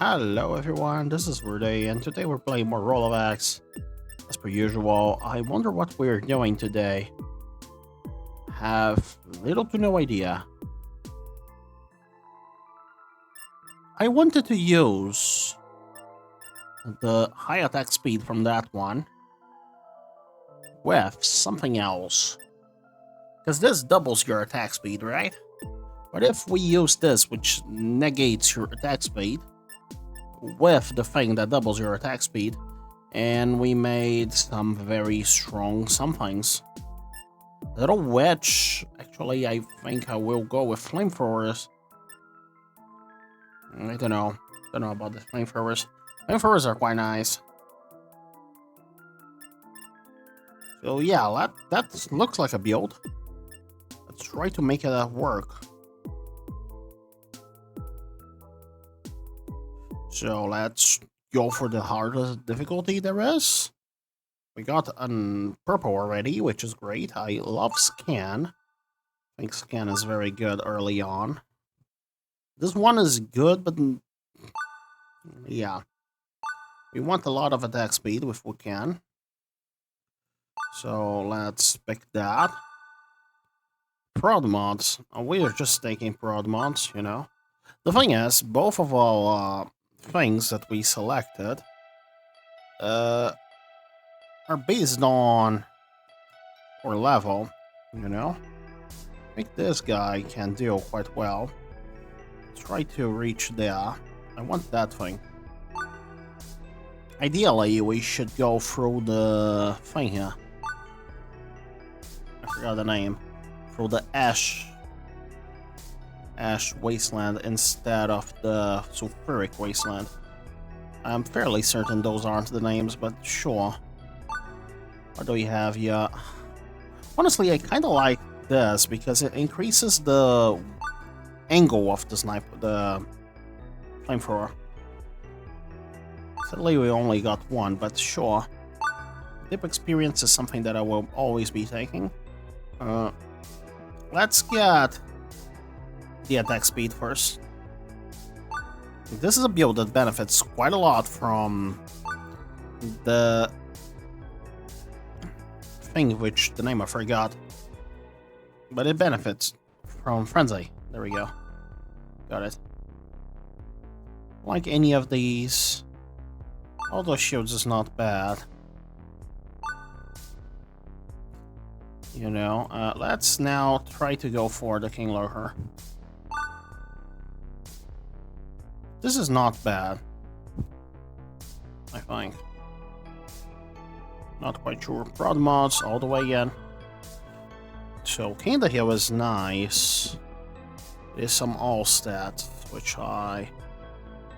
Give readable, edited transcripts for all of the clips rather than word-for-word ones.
Hello everyone, this is Verde, and today we're playing more Role of Hex. As per usual, I wonder what we're doing today. Have little to no idea. I wanted to use the high attack speed from that one with something else. Because this doubles your attack speed, right? But if we use this, which negates your attack speed, with the thing that doubles your attack speed, and we made some very strong somethings. Little wedge. Actually, I think I will go with flamethrowers. I don't know about the flamethrowers. Flamethrowers are quite nice. So yeah, that looks like a build. Let's try to make it work. So let's go for the hardest difficulty there is. We got a purple already, which is great. I love scan. I think scan is very good early on. This one is good, but yeah. We want a lot of attack speed if we can. So let's pick that. Prod mods. We're just taking prod mods, you know. The thing is, both of our things that we selected are based on our level, you know. I think this guy can deal quite well. Try to reach there. I want that thing. Ideally, we should go through the thing here. I forgot the name. Through the ash wasteland instead of the sulfuric wasteland. I'm fairly certain those aren't the names, but sure. What do we have here? Honestly, I kind of like this because it increases the angle of the sniper, the flamethrower. Sadly, we only got one, but sure. Dip experience is something that I will always be taking. Let's get the attack speed first. This is a build that benefits quite a lot from the thing which the name I forgot. But it benefits from Frenzy. There we go. Got it. Like any of these. All those shields is not bad. You know, let's now try to go for the King Lurker. This is not bad, I think. Not quite sure. Prod mods all the way in. So kinda here was nice. There's some all stats, which I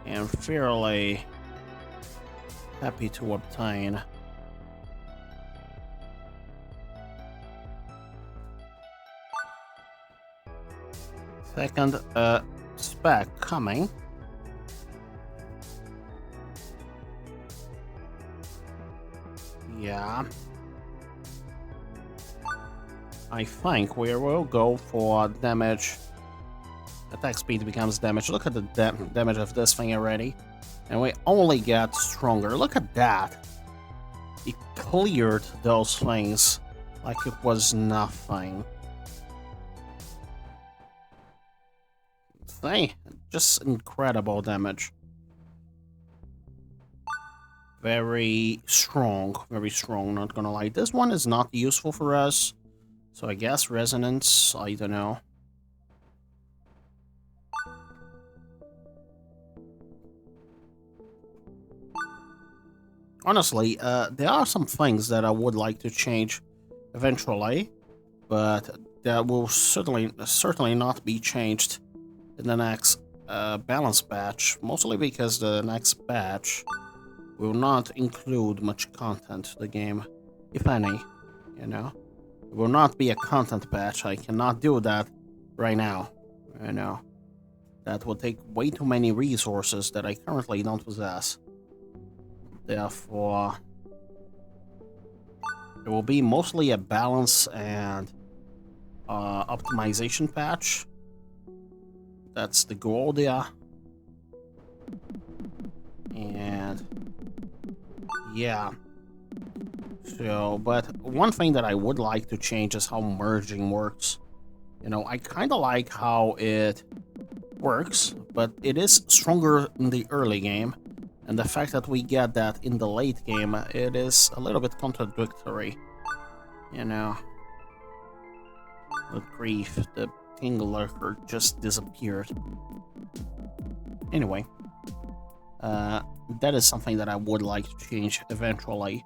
am fairly happy to obtain. Second spec coming. Yeah. I think we will go for damage. Attack speed becomes damage. Look at the damage of this thing already. And we only get stronger. Look at that. It cleared those things like it was nothing. Just incredible damage. Very strong, not gonna lie. This one is not useful for us, so I guess resonance, I don't know. Honestly, there are some things that I would like to change eventually, but that will certainly not be changed in the next balance patch, mostly because the next patch will not include much content to the game, if any, you know. It will not be a content patch. I cannot do that right now, you know. That would take way too many resources that I currently don't possess. Therefore, it will be mostly a balance and optimization patch. That's the goal there. Yeah. So, but one thing that I would like to change is how merging works. You know, I kind of like how it works, but it is stronger in the early game. And the fact that we get that in the late game, it is a little bit contradictory. You know. Good grief, the King Lurker just disappeared. Anyway. That is something that I would like to change eventually.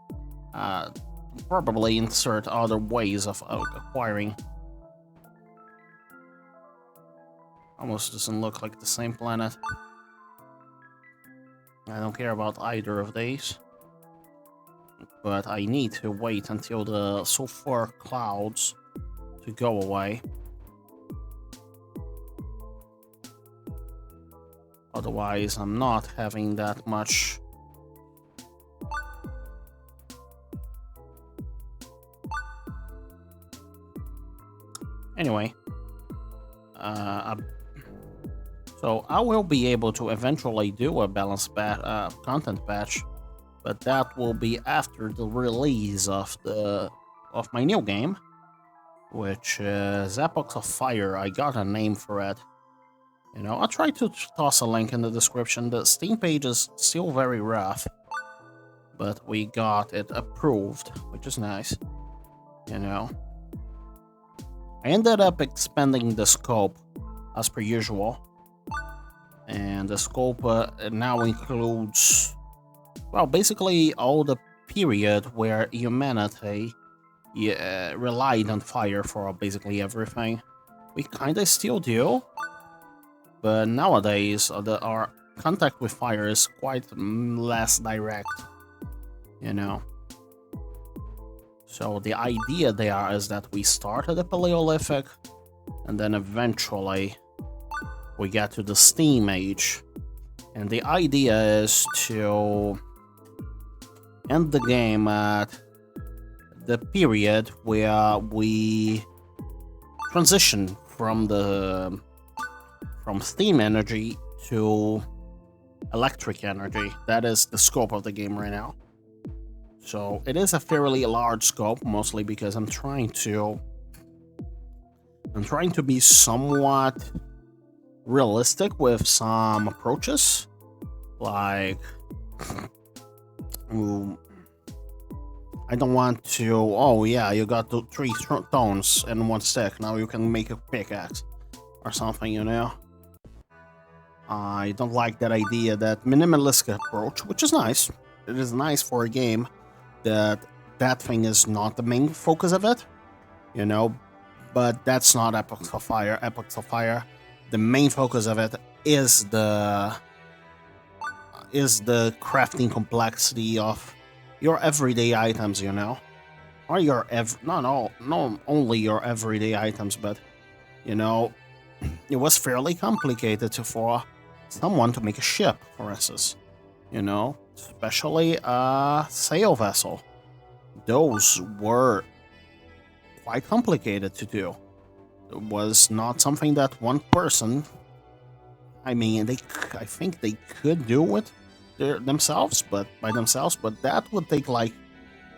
Probably insert other ways of acquiring. Almost doesn't look like the same planet. I don't care about either of these. But I need to wait until the sulfur clouds to go away. Otherwise, I'm not having that much. Anyway, so I will be able to eventually do a balanced content patch, but that will be after the release of my new game, which is Epochs of Fire. I got a name for it. You know, I'll try to toss a link in the description. The Steam page is still very rough, but we got it approved, which is nice. You know, I ended up expanding the scope as per usual, and the scope now includes, well, basically all the period where humanity relied on fire for basically everything. We kinda still do, but nowadays our contact with fire is quite less direct, you know. So the idea there is that we start at the Paleolithic, and then eventually we get to the Steam Age. And the idea is to end the game at the period where we transition from steam energy to electric energy. That is the scope of the game right now. So it is a fairly large scope, mostly because I'm trying to be somewhat realistic with some approaches, like I don't want to, oh yeah, you got the 3 stones in 1 stick, now you can make a pickaxe or something, you know. I don't like that idea, that minimalistic approach, which is nice. It is nice for a game that thing is not the main focus of it, you know, but that's not Epochs of Fire. Epochs of Fire, the main focus of it is the crafting complexity of your everyday items, you know, or your not only your everyday items, but you know, it was fairly complicated for someone to make a ship, for instance, you know, especially a sail vessel. Those were quite complicated to do. It was not something that one person, I mean, I think they could do it themselves, but that would take like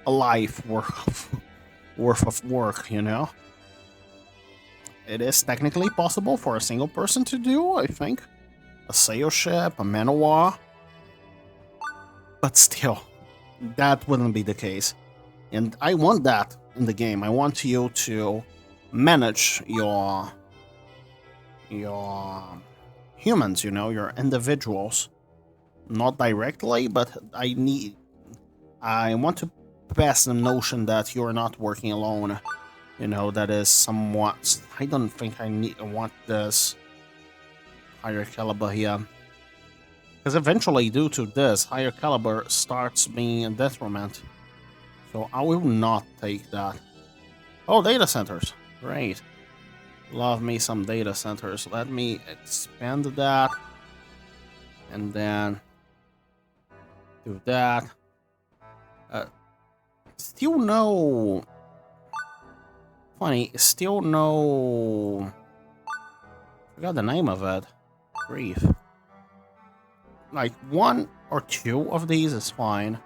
a life worth of work, you know. It is technically possible for a single person to do, I think, a sail ship, a man of war, but still, that wouldn't be the case. And I want that in the game. I want you to manage your humans, you know, your individuals. Not directly, but I want to pass the notion that you're not working alone. You know, that is somewhat, I don't think I want this higher caliber here. Because eventually, due to this, higher caliber starts being a detriment. So I will not take that. Oh, data centers. Great. Love me some data centers. Let me expand that. And then do that. Still no... Funny, still no... Forgot the name of it. Grief. Like 1 or 2 of these is fine.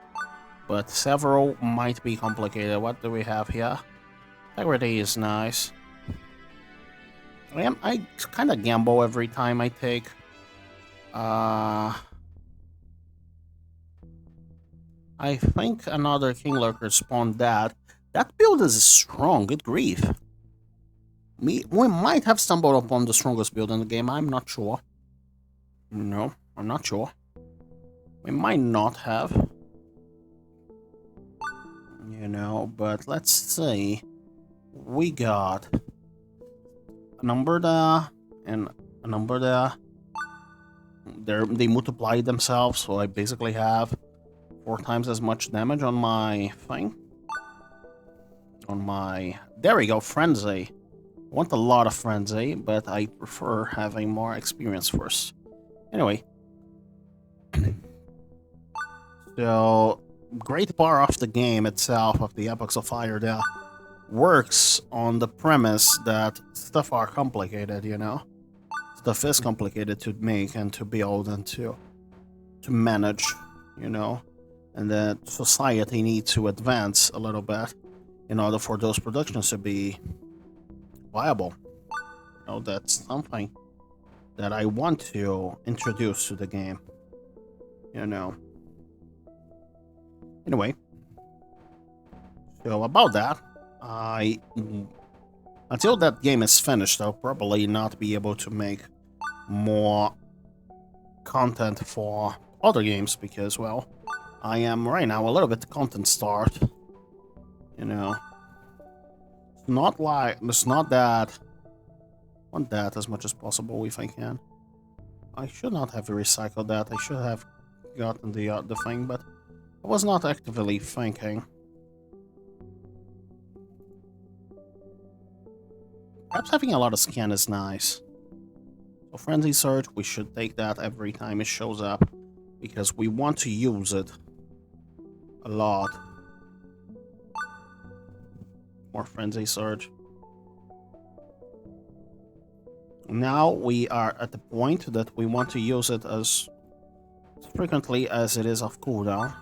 but several might be complicated. What do we have here? Integrity is nice. I kind of gamble every time I take. I think another King Lurker spawned that. That build is strong, good grief. We might have stumbled upon the strongest build in the game, I'm not sure. No, I'm not sure. We might not have. You know, but let's see. We got a number there and a number there. They multiply themselves, so I basically have 4 times as much damage on my thing. There we go, Frenzy. I want a lot of Frenzy, but I prefer having more experience first. Anyway. So, great part of the game itself, of the Epochs of Fire, there works on the premise that stuff are complicated, you know? Stuff is complicated to make and to build and to manage, you know? And that society needs to advance a little bit in order for those productions to be viable. You know, that's something that I want to introduce to the game, you know? Anyway, so about that, until that game is finished, I'll probably not be able to make more content for other games because, well, I am right now a little bit content starved. You know, it's not that. I want that as much as possible if I can. I should not have recycled that. I should have gotten the thing, but I was not actively thinking. Perhaps having a lot of scan is nice. So Frenzy Surge, we should take that every time it shows up, because we want to use it a lot. More Frenzy Surge. Now we are at the point that we want to use it as frequently as it is off cooldown.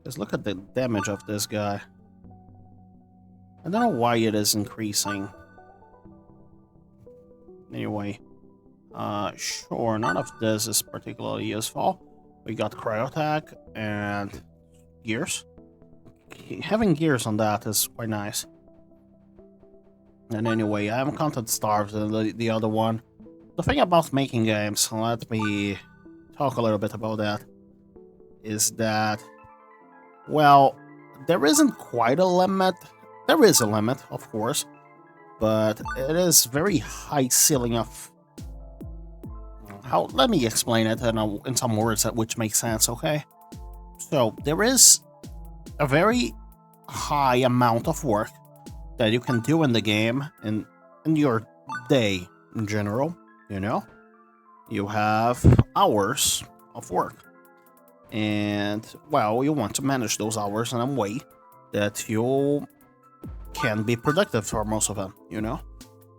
Just look at the damage of this guy. I don't know why it is increasing. Anyway, sure, none of this is particularly useful. We got Cryo Attack and Gears. Having Gears on that is quite nice. And anyway, I am content starved in the other one. The thing about making games, let me talk a little bit about that, is that, well, there isn't quite a limit. There is a limit, of course, but it is very high ceiling of how. Let me explain it in some words which make sense, okay? So there is a very high amount of work that you can do in the game in your day in general. You know, you have hours of work, and well, you want to manage those hours in a way that you can be productive for most of them, you know?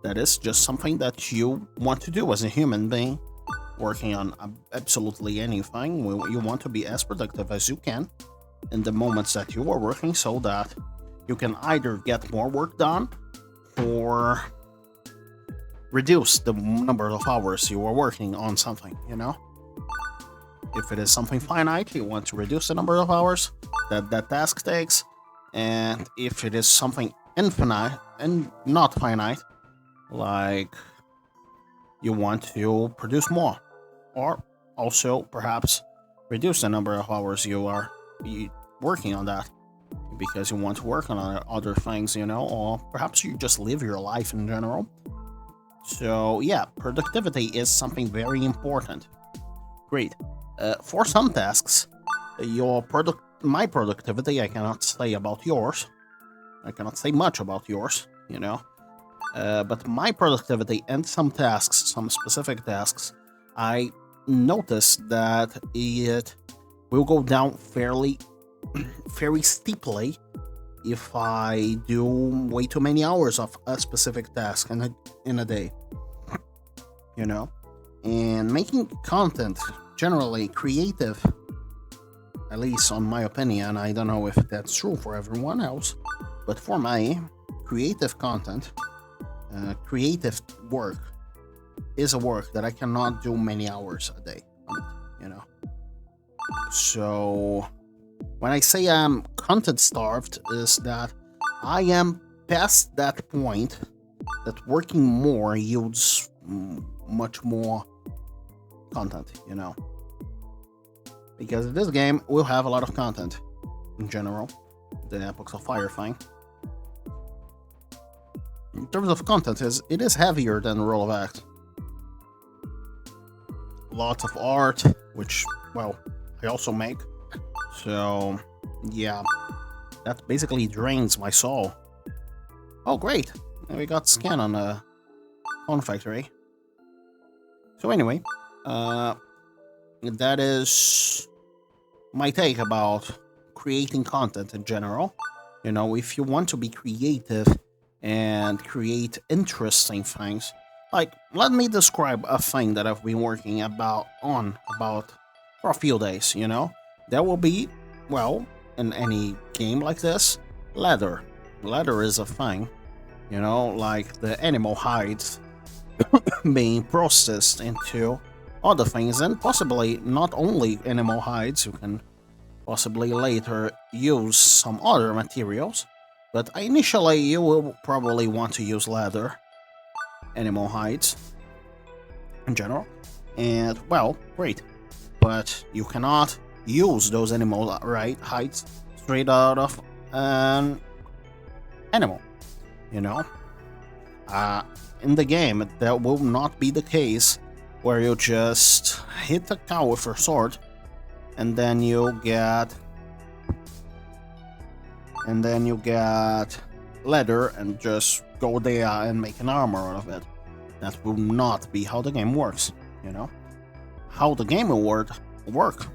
That is just something that you want to do as a human being, working on absolutely anything. You want to be as productive as you can in the moments that you are working, so that you can either get more work done or reduce the number of hours you are working on something, you know? If it is something finite, you want to reduce the number of hours that task takes. And if it is something infinite and not finite, like you want to produce more, or also perhaps reduce the number of hours you are working on that because you want to work on other things, you know, or perhaps you just live your life in general. So yeah, productivity is something very important. Great. For some tasks, my productivity, I cannot say about yours. I cannot say much about yours, you know. But my productivity and some tasks, some specific tasks, I noticed that it will go down very steeply if I do way too many hours of a specific task in a day, you know. And making content, generally creative At least on my opinion, I don't know if that's true for everyone else, but for me, creative content, creative work is a work that I cannot do many hours a day on it, you know. So when I say I'm content starved, is that I am past that point that working more yields much more content, you know. Because this game will have a lot of content in general, the Epochs of Fire thing. In terms of content, it is heavier than Role of Hex. Lots of art, which, well, I also make. So, yeah, that basically drains my soul. Oh, great! We got scan on the phone factory. So anyway, that is my take about creating content in general. You know, if you want to be creative and create interesting things, like, let me describe a thing that I've been working about for a few days, you know? There will be, well, in any game like this, leather. Leather is a thing, you know, like the animal hides being processed into other things, and possibly not only animal hides, you can possibly later use some other materials, but initially you will probably want to use leather, animal hides in general, and well, great, but you cannot use those animal hides straight out of an animal, you know. In the game, that will not be the case where you just hit a cow with your sword and then you get leather and just go there and make an armor out of it. That will not be how the game works, you know. How the game will work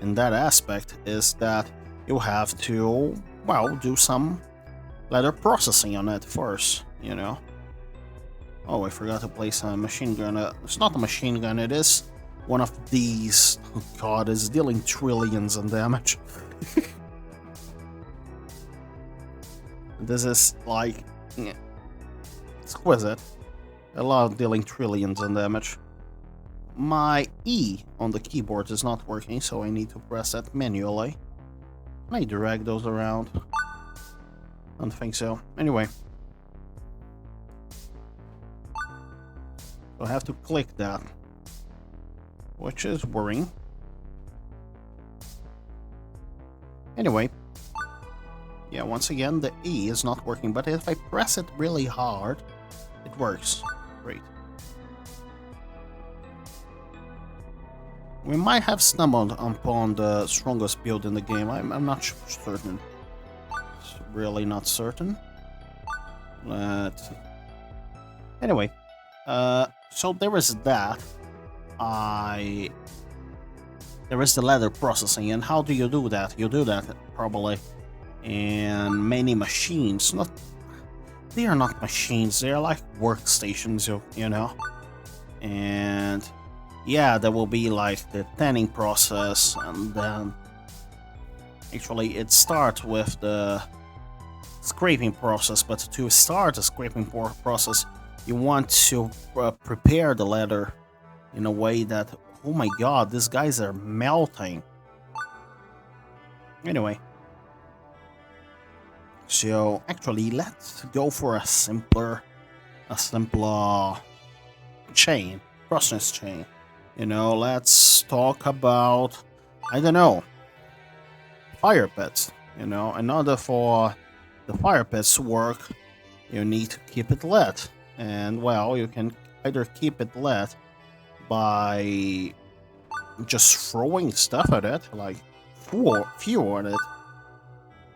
in that aspect is that you have to, well, do some leather processing on it first, you know. Oh, I forgot to place a machine gun. It's not a machine gun, it is one of these. Oh god, it's dealing trillions in damage. This is like exquisite. I love dealing trillions in damage. My E on the keyboard is not working, so I need to press that manually. Can I drag those around? I don't think so. Anyway. So I have to click that, which is worrying. Anyway. Yeah, once again, the E is not working, but if I press it really hard, it works. Great. We might have stumbled upon the strongest build in the game. I'm not certain. It's really not certain. But anyway, so there is that. There is the leather processing, and how do you do that? You do that probably in many machines. They are not machines. They are like workstations, you know. And yeah, there will be like the tanning process, and then actually it starts with the scraping process. But to start the scraping process, you want to prepare the leather in a way that, oh my god, these guys are melting. Anyway, so actually let's go for a simpler chain, process chain. You know, let's talk about, I don't know, fire pits. You know, in order for the fire pits to work, you need to keep it lit. And well, you can either keep it lit by just throwing stuff at it, like fuel at it,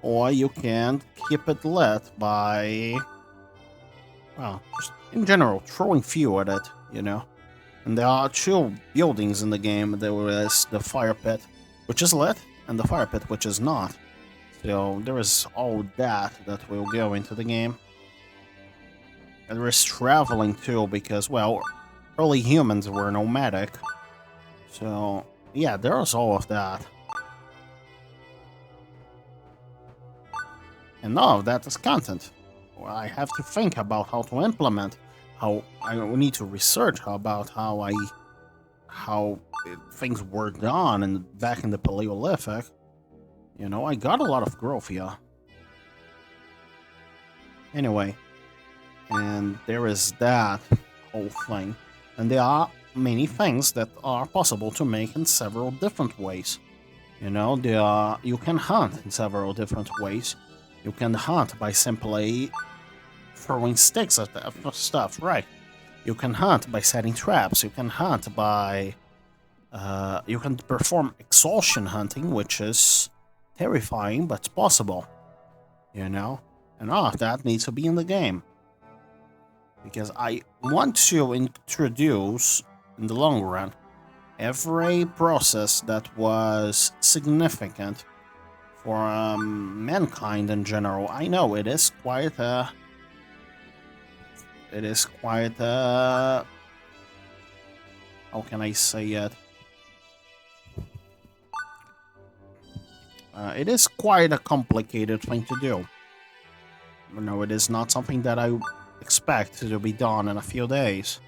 or you can keep it lit by, well, just in general, throwing fuel at it, you know. And there are two buildings in the game. There is the fire pit, which is lit, and the fire pit, which is not. So there is all that will go into the game. And there is traveling too, because, well, early humans were nomadic. So yeah, there is all of that. And none of that is content. Well, I have to think about how to implement, how I need to research about how things were done and back in the Paleolithic. You know, I got a lot of growth here. Anyway, and there is that whole thing. And there are many things that are possible to make in several different ways. You know, you can hunt in several different ways. You can hunt by simply throwing sticks at stuff, right? You can hunt by setting traps. You can hunt by... you can perform exhaustion hunting, which is terrifying, but possible. You know? And all of that needs to be in the game. Because I want to introduce, in the long run, every process that was significant for mankind in general. I know it is quite a... how can I say it? It is quite a complicated thing to do. You know, it is not something that I expect to be done in a few days.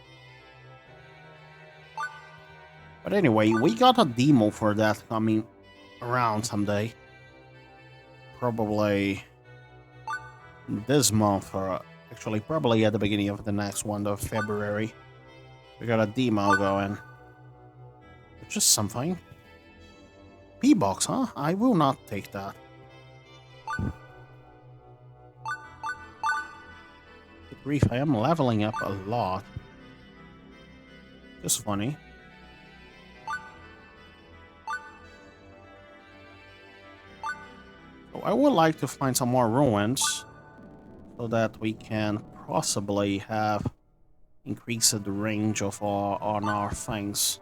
But anyway, we got a demo for that coming around someday. Probably this month, or actually probably at the beginning of the next one of February. We got a demo going. Which is something. P-Box, huh? I will not take that. Good grief, I am leveling up a lot. Just funny. So I would like to find some more ruins so that we can possibly have increased the range of our things.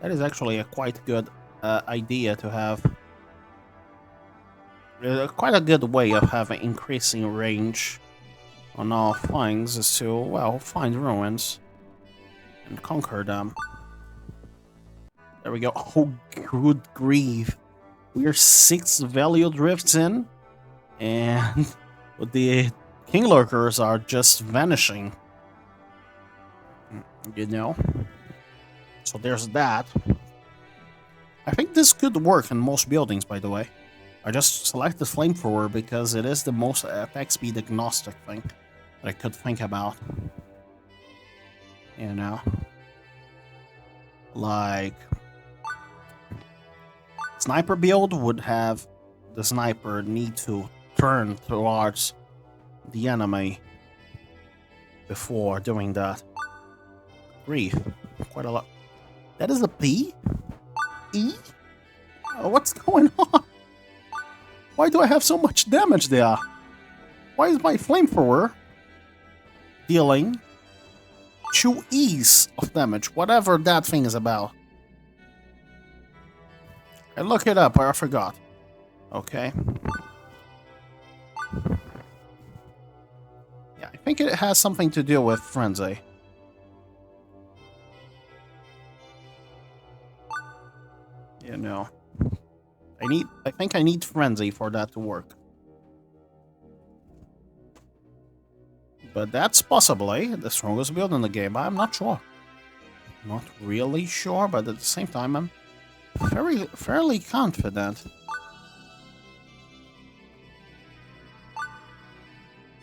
That is actually a quite good idea to have. Quite a good way of having increasing range on our things is to, well, find ruins and conquer them. There we go. Oh, good grief. We are 6 value drifts in, and the king lurkers are just vanishing. You know? So there's that. I think this could work in most buildings, by the way. I just selected flamethrower because it is the most attack speed agnostic thing that I could think about. You know? Like... Sniper build would have the sniper need to turn towards the enemy before doing that. Grief. Quite a lot. That is a P? E? What's going on? Why do I have so much damage there? Why is my flamethrower dealing 2 E's of damage? Whatever that thing is about. I look it up, I forgot. Okay. Yeah, I think it has something to do with frenzy. You know. I think I need frenzy for that to work. But that's possibly the strongest build in the game. I'm not sure. Not really sure, but at the same time I'm fairly confident.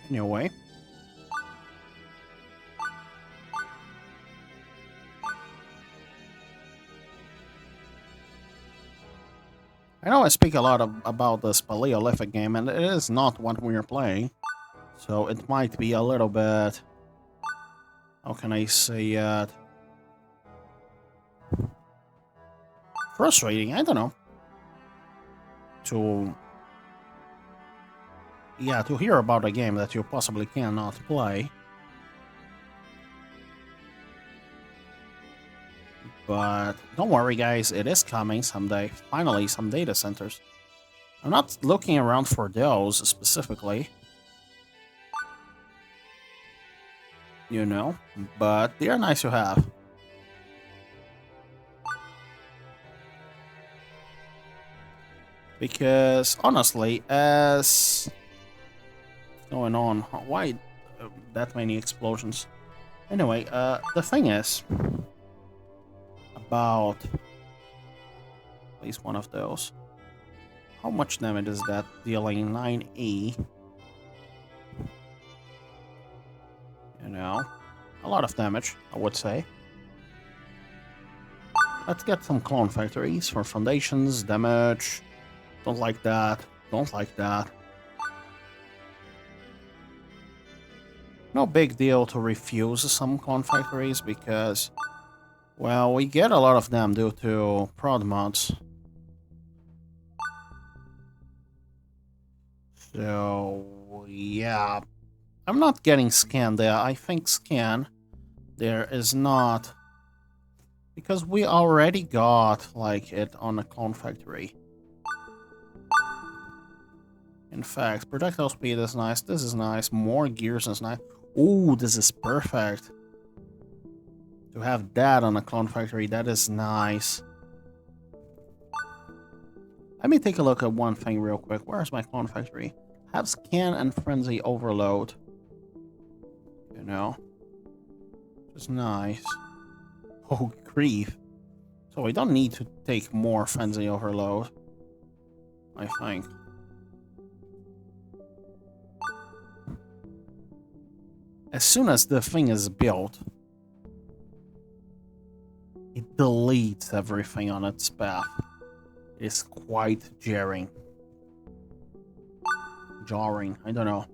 Anyway. I know I speak a lot about this Paleolithic game, and it is not what we are playing. So it might be a little bit... How can I say it? Frustrating, I don't know. To hear about a game that you possibly cannot play. But don't worry, guys, it is coming someday. Finally, some data centers. I'm not looking around for those specifically. You know, but they are nice to have. Because honestly, as going on, why that many explosions? Anyway, the thing is about at least one of those. How much damage is that dealing? 9E. You know, a lot of damage, I would say. Let's get some clone factories for foundations, damage. Don't like that. Don't like that. No big deal to refuse some clone factories because, well, we get a lot of them due to prod mods. So, yeah. I'm not getting scan there. I think scan there is not... Because we already got, like, it on a clone factory. In fact, projectile speed is nice. This is nice. More gears is nice. Ooh, this is perfect. To have that on a clone factory, that is nice. Let me take a look at one thing real quick. Where's my clone factory? Have scan and frenzy overload. You know? It's nice. Oh, grief. So we don't need to take more frenzy overload. I think. As soon as the thing is built, it deletes everything on its path. It's quite jarring. Jarring, I don't know.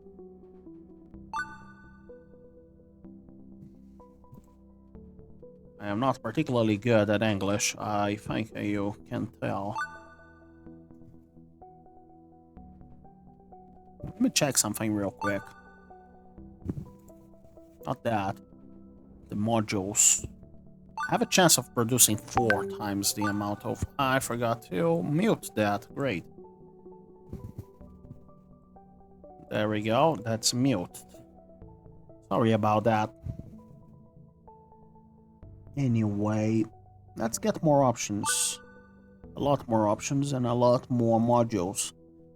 I am not particularly good at English, I think you can tell. Let me check something real quick. Not that. The modules. I have a chance of producing 4 times the amount of... I forgot to mute that. Great. There we go. That's mute. Sorry about that. Anyway, let's get more options. A lot more options and a lot more modules.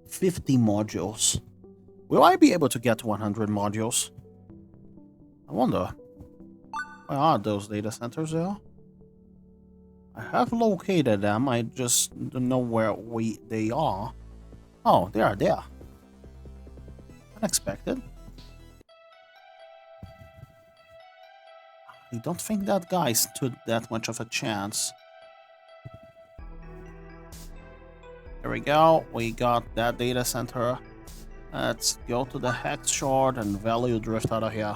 50 modules. Will I be able to get 100 modules? I wonder. Where are those data centers there? I have located them, I just don't know where they are. Oh, they are there. Unexpected. I don't think that guy stood that much of a chance. There we go, we got that data center. Let's go to the Hex shard and value drift out of here.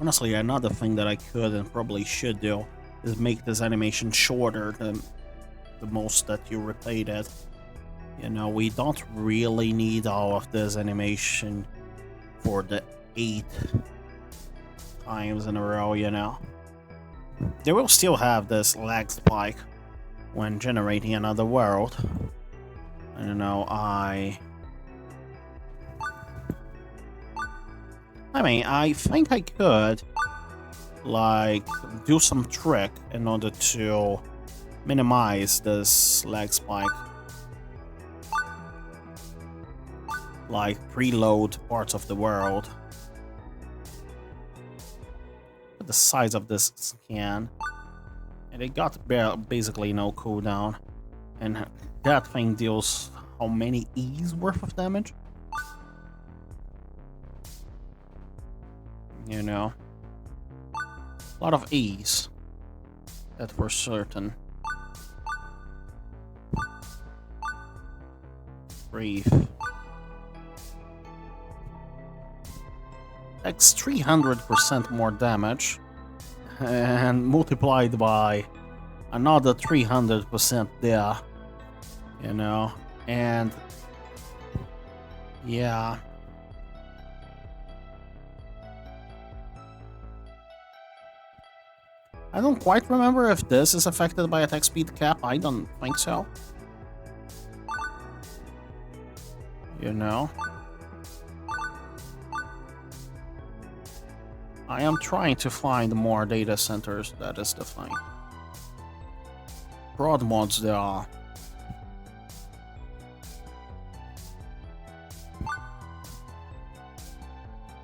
Honestly, another thing that I could and probably should do is make this animation shorter than the most that you replayed it. You know, we don't really need all of this animation for the 8 times in a row, you know. They will still have this lag spike when generating another world. I don't know, I mean, I think I could, like, do some trick in order to minimize this lag spike. Like, preload parts of the world. At the size of this scan. And it got basically no cooldown. And that thing deals how many E's worth of damage? You know, a lot of E's, that for certain. Brief. That's 300% more damage, and multiplied by another 300% there, you know, and yeah. I don't quite remember if this is affected by attack speed cap. I don't think so. You know? I am trying to find more data centers, that is the thing. Broad mods there are.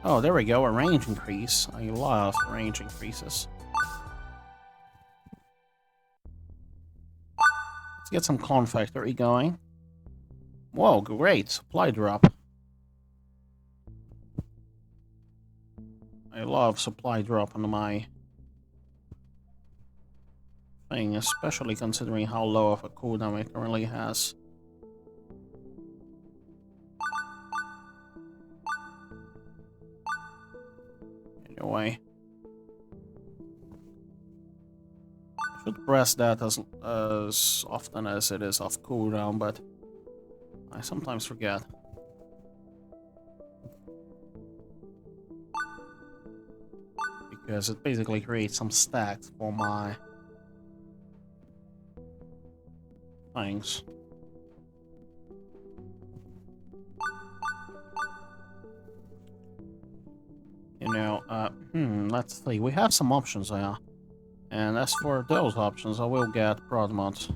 Oh, there we go, a range increase. I love range increases. Let's get some clone factory going. Whoa, great, supply drop. I love supply drop on my thing, especially considering how low of a cooldown it currently has. Anyway. I should press that as often as it is off cooldown, but I sometimes forget. Because it basically creates some stacks for my things. You know, let's see. We have some options there. And as for those options, I will get prod mods.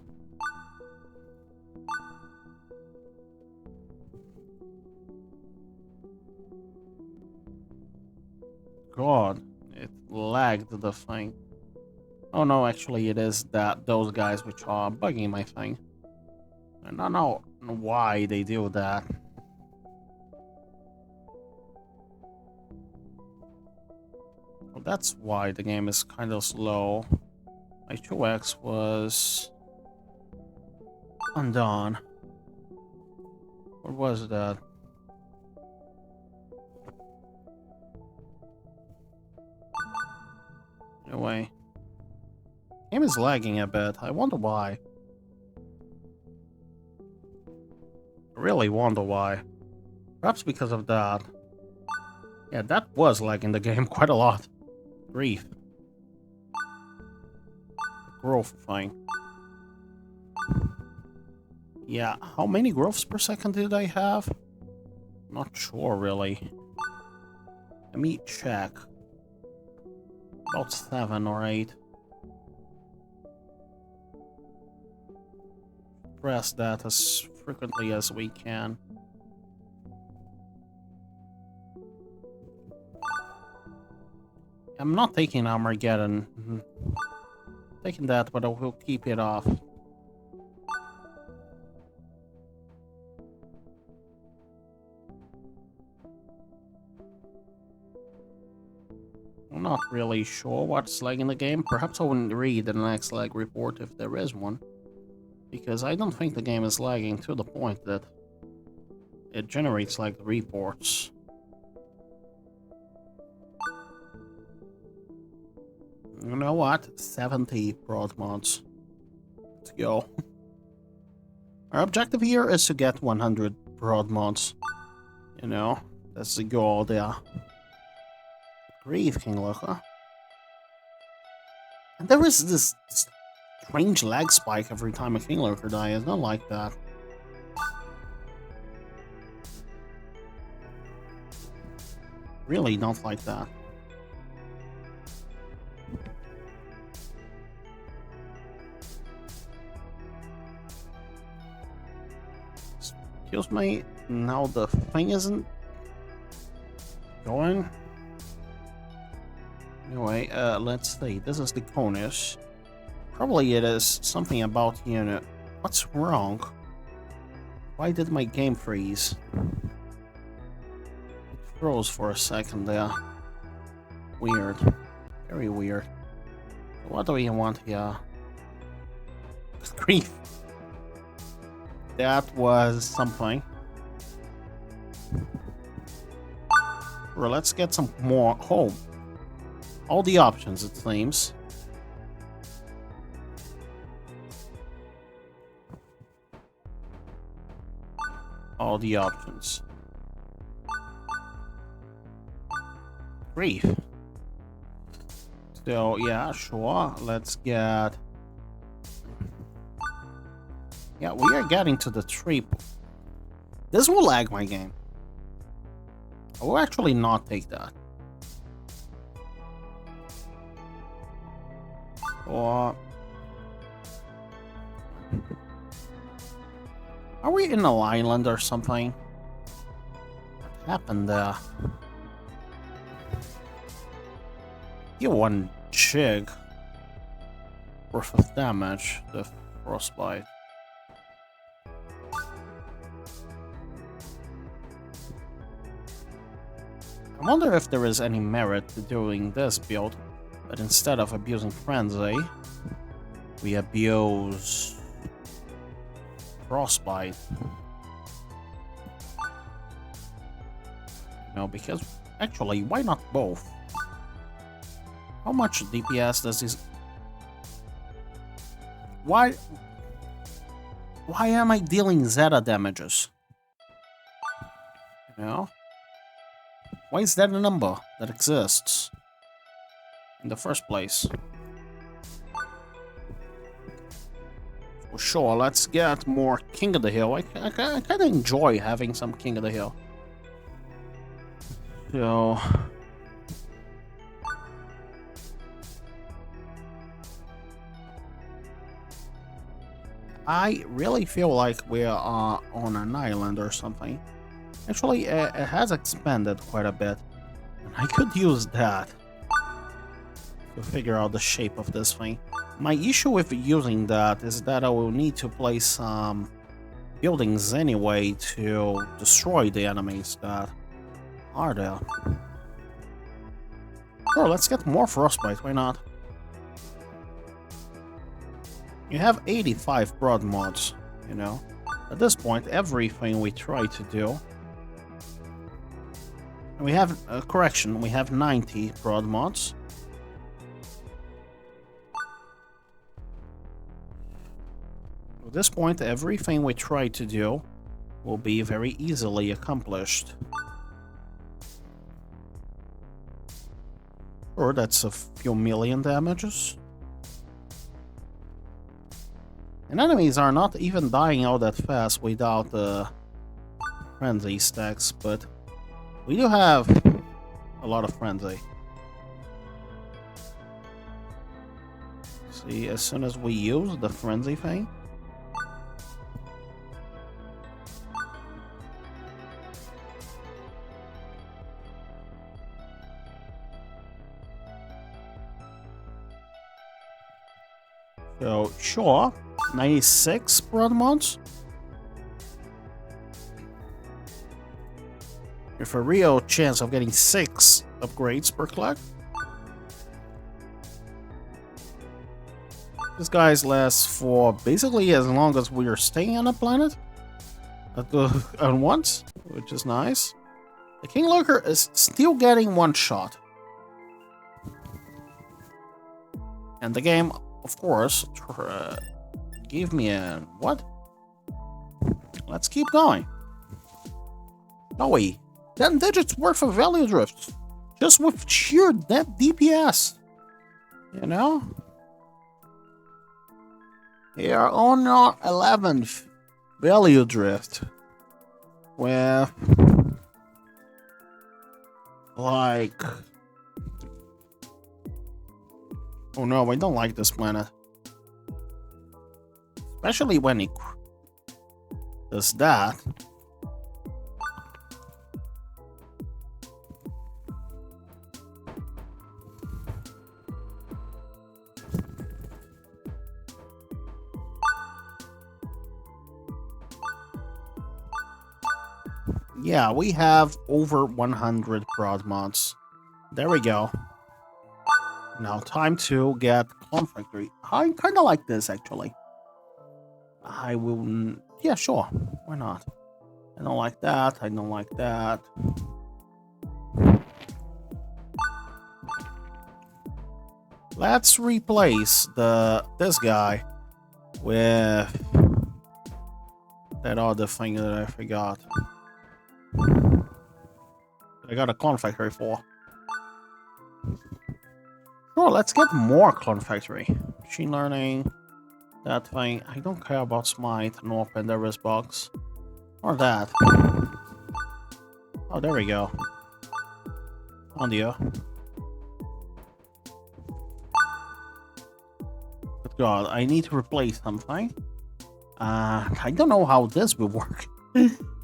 God, it lagged the thing. Oh no, actually it is that those guys which are bugging my thing. I don't know why they do that. Well, that's why the game is kind of slow. My 2x was undone. What was that? Anyway. Game is lagging a bit. I wonder why. I really wonder why. Perhaps because of that. Yeah, that was lagging the game quite a lot. Grief. Growth thing. Yeah, how many growths per second did I have? Not sure, really. Let me check. About 7 or 8. Press that as frequently as we can. I'm not taking Armageddon. Taking that, but I will keep it off. I'm not really sure what's lagging the game. Perhaps I wouldn't read the next lag report if there is one. Because I don't think the game is lagging to the point that it generates like reports. You know what? 70 prod mods. Let's go. Our objective here is to get 100 prod mods. You know, that's the goal there. Grief, King Lurker. And there is this strange lag spike every time a King Lurker dies. I don't like that. Really don't like that. Excuse me, now the thing isn't going. Anyway, let's see. This is the Conus. Probably it is something about unit. What's wrong? Why did my game freeze? It froze for a second there. Weird. Very weird. What do we want here? Grief. That was something. Well, let's get some more home. All the options, it seems. All the options. Grief. So, yeah, sure. Let's get... Yeah, we are getting to the trip. This will lag my game. I will actually not take that. Or are we in an island or something? What happened there? Deal 1 jig worth of damage. The frostbite. I wonder if there is any merit to doing this build, but instead of abusing Frenzy, we abuse Frostbite. No, because actually, why not both? How much DPS does this? Why am I dealing Zeta damages? You know? Why is that a number that exists in the first place? For sure, let's get more King of the Hill. I kind of enjoy having some King of the Hill. So... I really feel like we are on an island or something. Actually, it has expanded quite a bit. And I could use that to figure out the shape of this thing. My issue with using that is that I will need to place some buildings anyway to destroy the enemies that are there. Oh, let's get more frostbite, why not? You have 85 broad mods, you know. At this point, everything we try to do... We have, correction, we have 90 broad mods. At this point, everything we try to do will be very easily accomplished. Sure, that's a few million damages. And enemies are not even dying out that fast without the frenzy stacks, but we do have a lot of frenzy. See, as soon as we use the frenzy thing, so sure, 96 broad mods. With a real chance of getting 6 upgrades per click. This guy's lasts for basically as long as we are staying on the planet at once, which is nice. The King Lurker is still getting 1 shot. And the game, of course, gave me a... what? Let's keep going. No way. 10 digits worth of value drift. Just with sheer DPS. You know? We are on our 11th value drift. With... like... oh no, I don't like this planet. Especially when it does that. Yeah, we have over 100 prod mods. There we go. Now time to get Clone Factory. I kind of like this actually. I will... yeah, sure. Why not? I don't like that. I don't like that. Let's replace this guy with that other thing that I forgot. I got a Clone Factory for. Sure, let's get more Clone Factory. Machine learning, that thing. I don't care about Smite, nor Pandora's Box. Or that. Oh, there we go. Found you. god, I need to replace something. I don't know how this will work.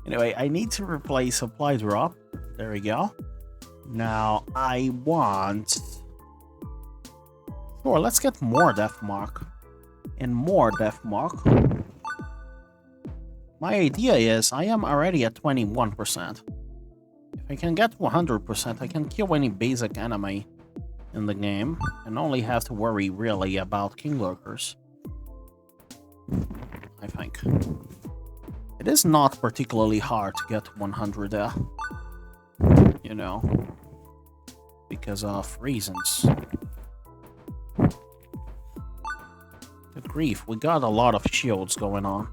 Anyway, I need to replace supply drop. There we go. Now, I want... Sure, let's get more Death Mark. And more Death Mark. My idea is, I am already at 21%. If I can get 100%, I can kill any basic enemy in the game, and only have to worry, really, about King Lurkers. I think. It is not particularly hard to get 100 there. You know. Because of reasons. Good grief, we got a lot of shields going on.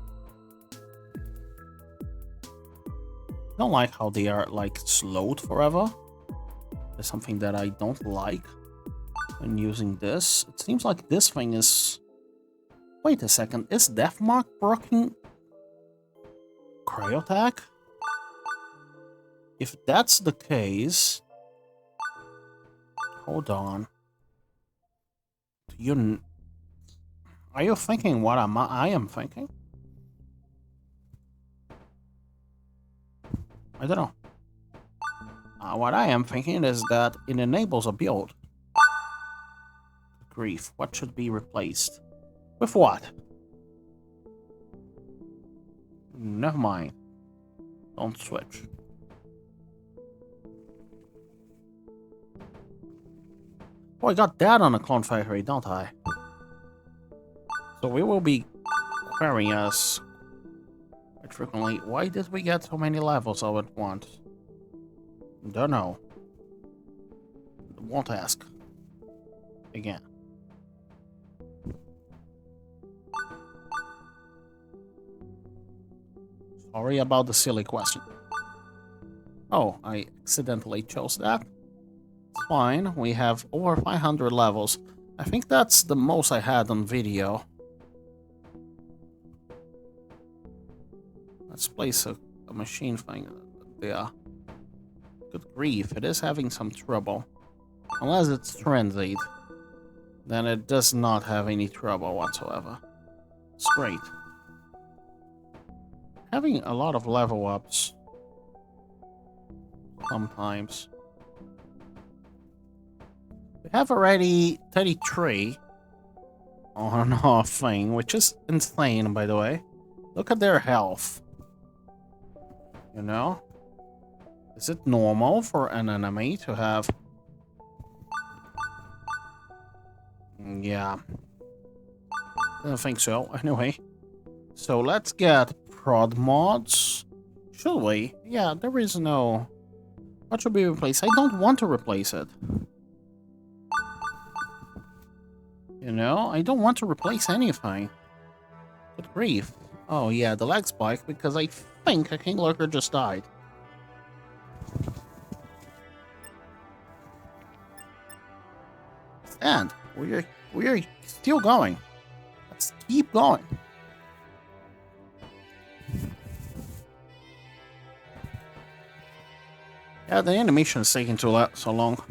I don't like how they are, like, slowed forever. There's something that I don't like when using this. It seems like this thing is... Wait a second, is Deathmark broken? Cryo-attack? If that's the case... Hold on. Are you thinking what I am thinking? I don't know. What I am thinking is that it enables a build. Grief, what should be replaced? With what? Never mind. Don't switch. Oh, I got that on the clone factory, don't I? So we will be querying us quite frequently. Why did we get so many levels all at once? Don't know. Won't ask. Again. Sorry about the silly question. Oh, I accidentally chose that. It's fine, we have over 500 levels. I think that's the most I had on video. Let's place a machine thing there. Good grief, it is having some trouble. Unless it's frenzied, then it does not have any trouble whatsoever. It's great. Having a lot of level ups sometimes. We have already 33 on our thing, which is insane, by the way. Look at their health. You know? Is it normal for an enemy to have... Yeah. I don't think so. Anyway. So let's get prod mods. Should we? Yeah, there is no... What should be replaced? I don't want to replace it. You know? I don't want to replace anything. Good grief. Oh yeah, the lag spike, because I think a King Lurker just died. And we're still going. Let's keep going. Yeah, the animation is taking so long.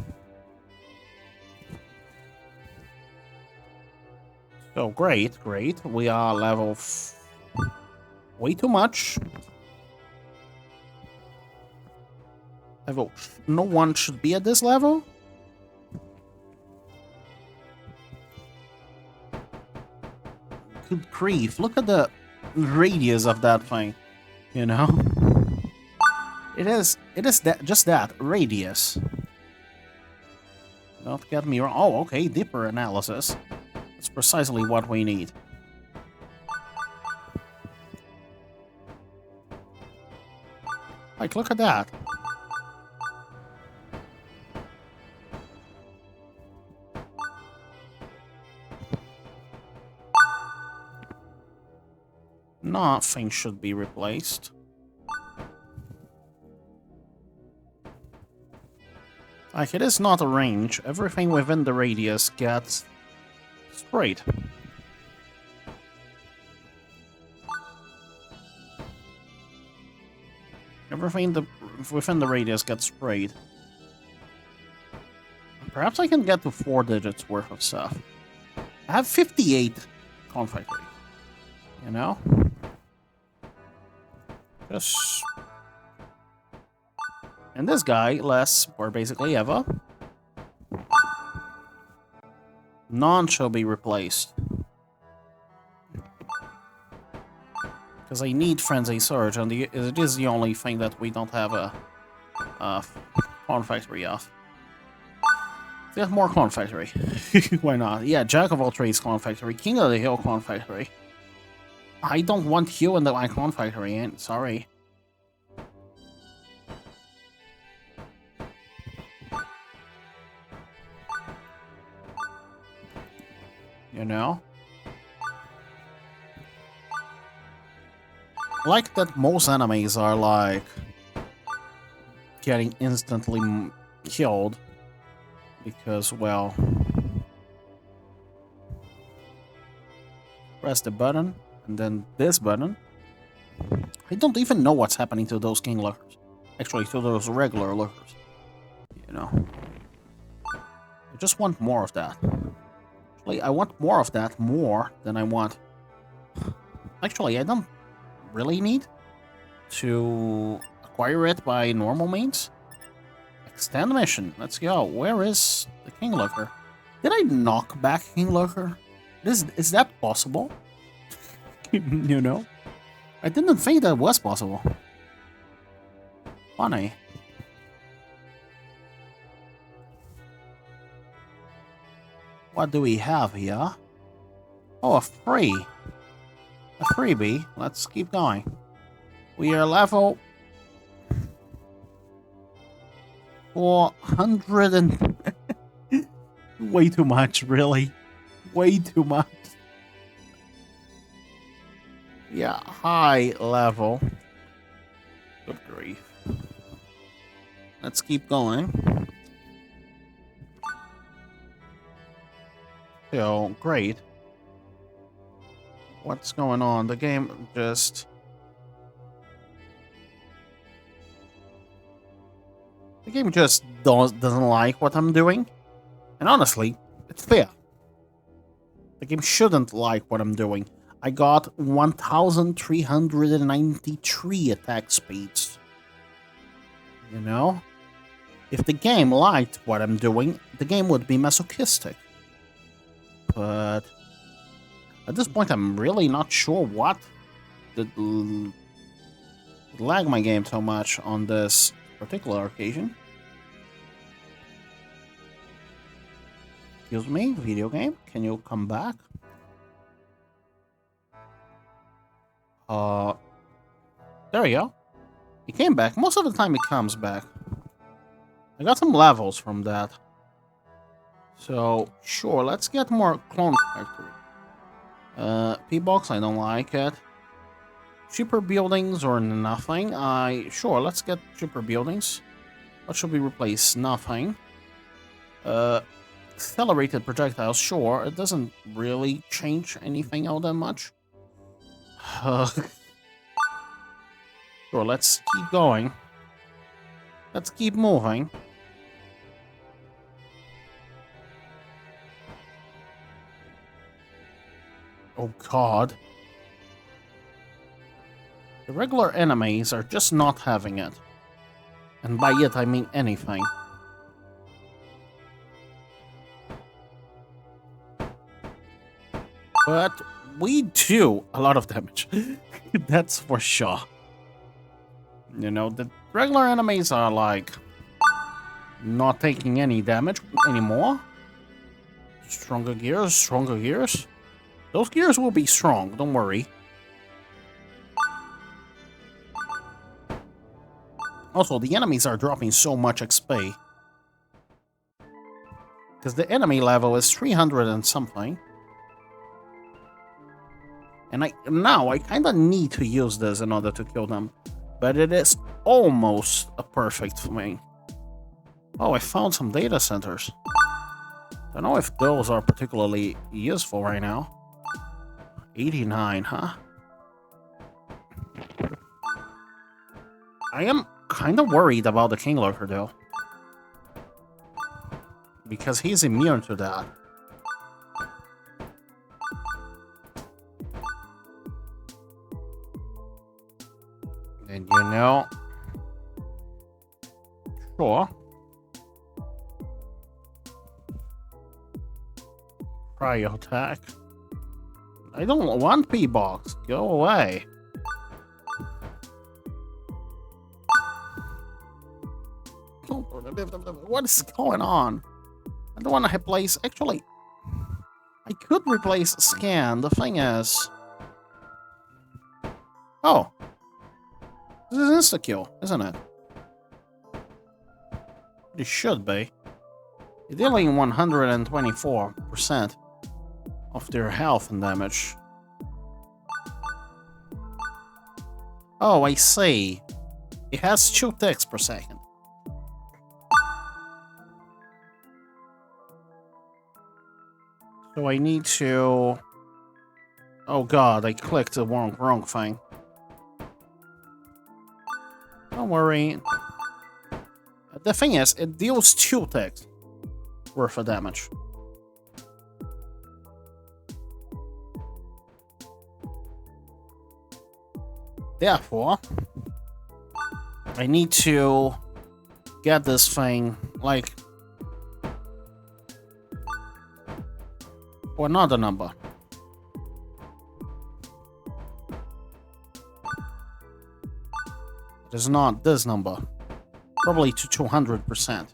So great. We are level way too much. Level. No one should be at this level. Good grief! Look at the radius of that thing. You know. It is just that radius. Don't get me wrong. Oh, okay, deeper analysis. That's precisely what we need. Like, look at that. Nothing should be replaced. Like, it is not a range. Everything within the radius gets sprayed. Everything within the radius gets sprayed. Perhaps I can get to 4 digits worth of stuff. I have 58 clone factory. You know? Just... And this guy, less, or basically ever. None shall be replaced. Because I need Frenzy Surge, and it is the only thing that we don't have a clone factory of. Let's get more clone factory. Why not? Yeah, Jack of all trades clone factory, King of the Hill clone factory. I don't want you in my clone factory, and sorry. You know? Like that most enemies are like getting instantly killed because, well, press the button and then this button. I don't even know what's happening to those king lurkers. Actually, to those regular lurkers. You know. I just want more of that. Actually, I want more of that more than I want. Actually, I don't really need to acquire it by normal means. Extend mission. Let's go. Where is the king lurker? Did I knock back king lurker? Is that possible? You know? I didn't think that was possible. Funny. What do we have here? Oh, a freebie. Let's keep going. We are level 400 and... Way too much, really. Way too much. Yeah, high level. Good grief. Let's keep going. So, great. What's going on? The game just... The game just doesn't like what I'm doing. And honestly, it's fair. The game shouldn't like what I'm doing. I got 1,393 attack speeds. You know? If the game liked what I'm doing, the game would be masochistic. But at this point, I'm really not sure what did lag my game so much on this particular occasion. Excuse me, video game, can you come back? There we go. He came back. Most of the time he comes back. I got some levels from that. So, sure, let's get more clone factory. P-box, I don't like it. Cheaper buildings or nothing. Sure, let's get cheaper buildings. What should we replace? Nothing. Accelerated projectiles, sure. It doesn't really change anything all that much. Sure, let's keep going. Let's keep moving. Oh god. The regular enemies are just not having it. And by it, I mean anything. But we do a lot of damage. That's for sure. You know, the regular enemies are like not taking any damage anymore. Stronger gears, stronger gears. Those gears will be strong, don't worry. Also, the enemies are dropping so much XP. Because the enemy level is 300 and something. And now I kind of need to use this in order to kill them. But it is almost a perfect thing. Oh, I found some data centers. Don't know if those are particularly useful right now. 89, huh? I am kind of worried about the King Lurker, though. Because he's immune to that. no. Sure. Cryo attack. I don't want P-Box. Go away. What is going on? I don't want to replace... Actually, I could replace Scan. The thing is... Oh. This is insta-kill, isn't it? It should be. You're dealing 124% of their health and damage. Oh, I see. It has 2 ticks per second. So I need to... Oh god, I clicked the wrong thing. Don't worry. The thing is, it deals 2 ticks worth of damage. Therefore, I need to get this thing, like, or another number. It is not this number. Probably to 200%.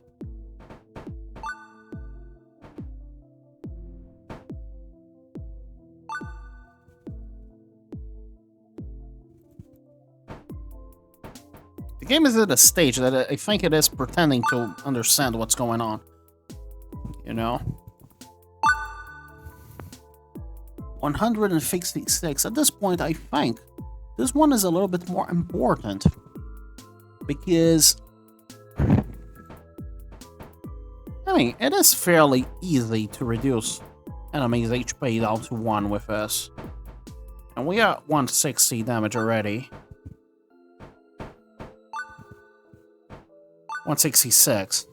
The game is at a stage that I think it is pretending to understand what's going on. You know? 156. At this point, I think this one is a little bit more important. Because... I mean, it is fairly easy to reduce enemies' HP down to 1 with this. And we are at 160 damage already. 166.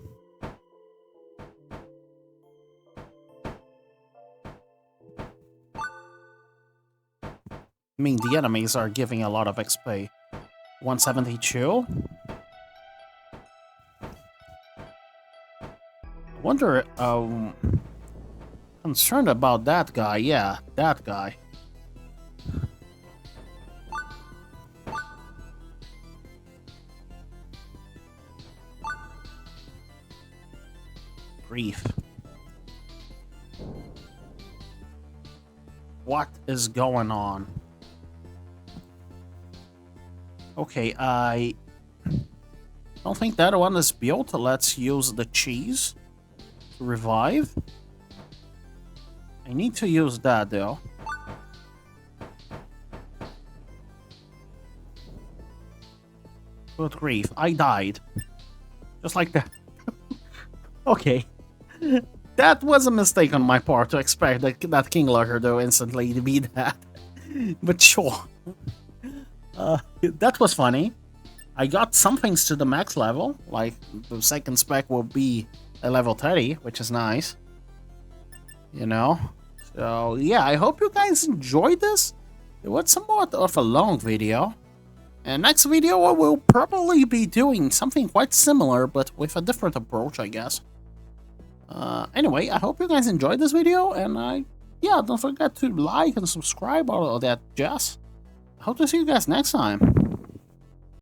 I mean, the enemies are giving a lot of XP. 172? I wonder, concerned about that guy. Yeah, that guy. Grief. What is going on? Okay, I don't think that one is built. Let's use the cheese to revive. I need to use that though. Good grief, I died. Just like that. Okay. That was a mistake on my part to expect that King Lurker to instantly be that. But sure. That was funny. I got some things to the max level, like the second spec will be a level 30, which is nice. You know? So yeah, I hope you guys enjoyed this. It was somewhat of a long video. And next video I will probably be doing something quite similar, but with a different approach, I guess. Anyway, I hope you guys enjoyed this video, and yeah, don't forget to like and subscribe, all of that jazz. I hope to see you guys next time.